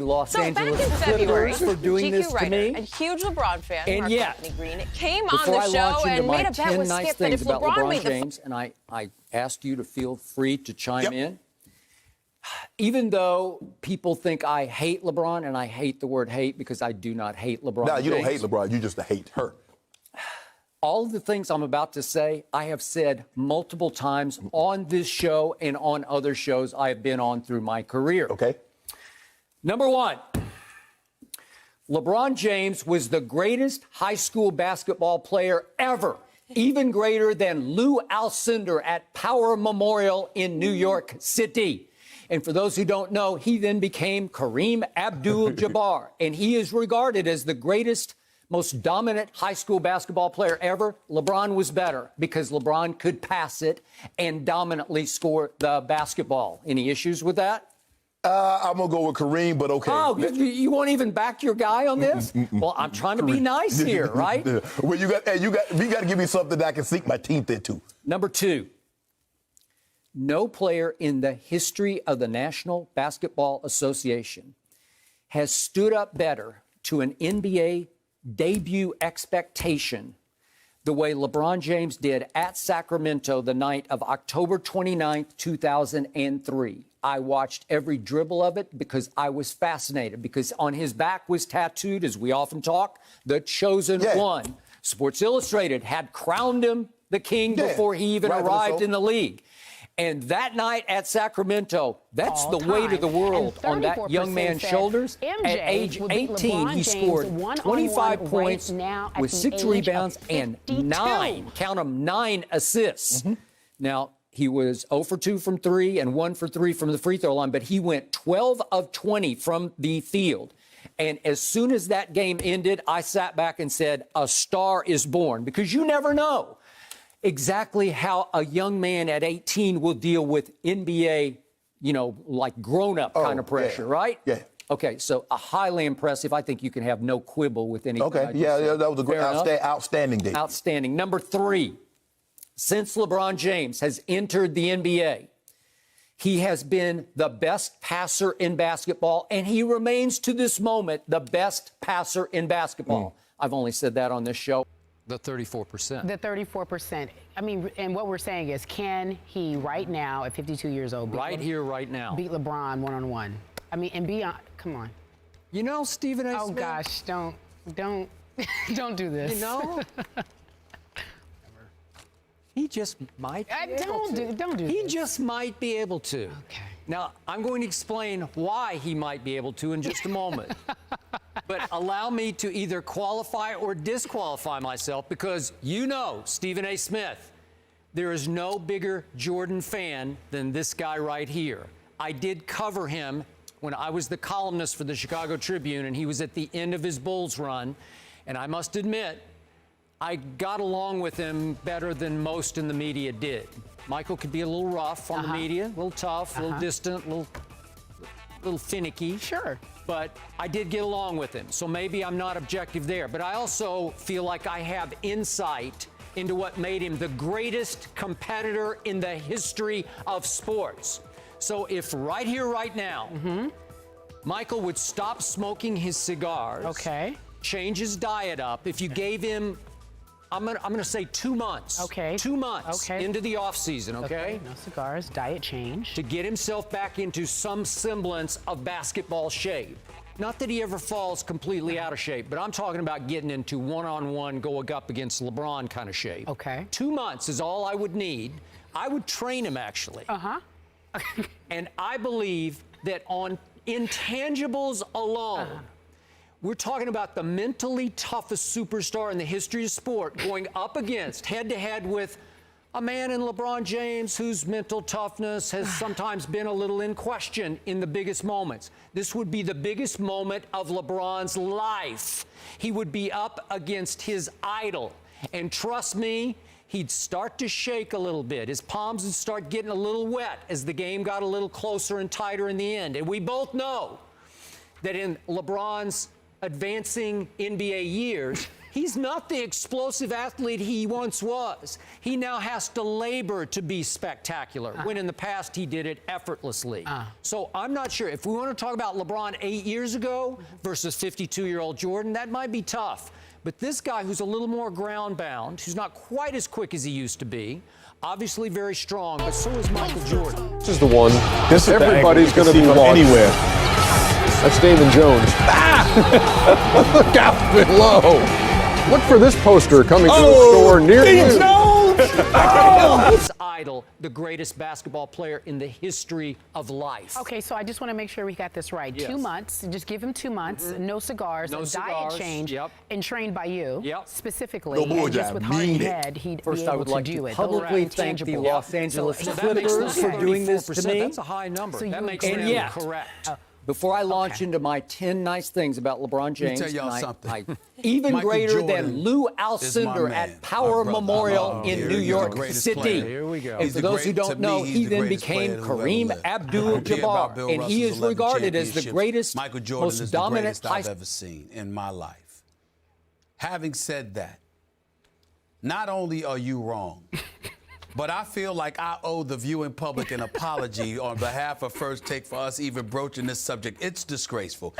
Los So Angeles back in February, Clippers for doing GQ this to writer, me. a huge LeBron fan, And Mark yet, Anthony Green, came on Before the I show launch into and my made a bet 10 with nice Skip that things if about LeBron LeBron made the James, and I asked you to feel free to chime in. Even though people think I hate LeBron, and I hate the word hate because I do not hate LeBron No, you James. don't hate LeBron. You just hate her. All of the things I'm about to say, I have said multiple times on this show and on other shows I have been on through my career. Okay. Number one, LeBron James was the greatest high school basketball player ever, even greater than Lou Alcindor at Power Memorial in New York City. And for those who don't know, he then became Kareem Abdul-Jabbar, and he is regarded as the greatest, most dominant high school basketball player ever. LeBron was better because LeBron could pass it and dominantly score the basketball. Any issues with that? I'm going to go with Kareem, but okay. Oh, you won't even back your guy on this? Well, I'm trying to be nice here, right? Well, you got to give me something that I can sink my teeth into. Number two, no player in the history of the National Basketball Association has stood up better to an NBA debut expectation the way LeBron James did at Sacramento the night of October 29th, 2003. I watched every dribble of it because I was fascinated, because on his back was tattooed, as we often talk, the chosen one. Sports Illustrated had crowned him the king before he even arrived in the league. And that night at Sacramento, that's the weight of the world on that young man's shoulders. At age 18, he scored 25 points with 6 rebounds and 9, count them, 9 assists. Now, he was 0 for 2 from 3 and 1 for 3 from the free throw line, but he went 12 of 20 from the field. And as soon as that game ended, I sat back and said, a star is born, because you never know exactly how a young man at 18 will deal with NBA, you know, like grown-up kind of pressure, right? Yeah. Okay, so highly impressive. I think you can have no quibble with anything. Okay, yeah, that was a great, outstanding day. Outstanding. Number 3, since LeBron James has entered the NBA, he has been the best passer in basketball, and he remains to this moment the best passer in basketball. I've only said that on this show. The 34%. The 34%. I mean, and what we're saying is, can he right now, at 52 years old, right here, right now, beat LeBron one-on-one? I mean, and beyond. Come on. You know, Stephen A. Oh Smith? gosh, don't do this. You know, he just might. Don't do He this. just might be able to. Okay. Now, I'm going to explain why he might be able to in just a moment. But allow me to either qualify or disqualify myself, because you know, Stephen A. Smith, there is no bigger Jordan fan than this guy right here. I did cover him when I was the columnist for the Chicago Tribune, and he was at the end of his Bulls run. And I must admit, I got along with him better than most in the media did. Michael could be a little rough on the media, a little tough, a little distant, a little finicky. Sure. But I did get along with him, so maybe I'm not objective there. But I also feel like I have insight into what made him the greatest competitor in the history of sports. So if right here, right now, Michael would stop smoking his cigars, change his diet up, if you gave him, I'm gonna say 2 months. 2 months into the off season, okay? No cigars, diet change. To get himself back into some semblance of basketball shape. Not that he ever falls completely out of shape, but I'm talking about getting into one-on-one, going up against LeBron kind of shape. 2 months is all I would need. I would train him, actually. And I believe that on intangibles alone, we're talking about the mentally toughest superstar in the history of sport going up against, head-to-head with a man in LeBron James whose mental toughness has sometimes been a little in question in the biggest moments. This would be the biggest moment of LeBron's life. He would be up against his idol. And trust me, he'd start to shake a little bit. His palms would start getting a little wet as the game got a little closer and tighter in the end. And we both know that in LeBron's advancing NBA years, He's not the explosive athlete he once was. He now has to labor to be spectacular, when in the past he did it effortlessly. So I'm not sure. If we want to talk about LeBron 8 years ago versus 52-year-old Jordan, that might be tough. But this guy who's a little more ground-bound, who's not quite as quick as he used to be, obviously very strong, but so is Michael Jordan. This is the one. This is Everybody's going to be from watching. anywhere. That's Damon Jones. Look out below. Look for this poster coming to the store near you. His idol, the greatest basketball player in the history of life. Okay, so I just want to make sure we got this right. Yes. 2 months, just give him 2 months, no cigars, No a cigars, diet change, yep. and trained by you specifically. No bull and just jive, with heart and mean it. head, he'd First, be I able would to like do to it. Those publicly are thank the intangible. Los Angeles So Clippers that makes for doing this to 34%. me. That's a high number. So that you makes agree. them And yet, correct. Before I launch into my 10 nice things about LeBron James, tell y'all and something. even Michael greater Jordan than Lou is my Alcindor man, at Power my brother. Memorial Here in he New is, the York greatest City. player. Here we go. And He's for the those who great- don't to know, me, he he's the then greatest player became who ever Kareem lived. I don't care Abdul-Jabbar, about Bill and he Russell's is 11 regarded as the championships. greatest, Michael Jordan most is the dominant greatest high I've ever seen in my life. Having said that, not only are you wrong, but I feel like I owe the viewing public an apology on behalf of First Take for us even broaching this subject. It's disgraceful.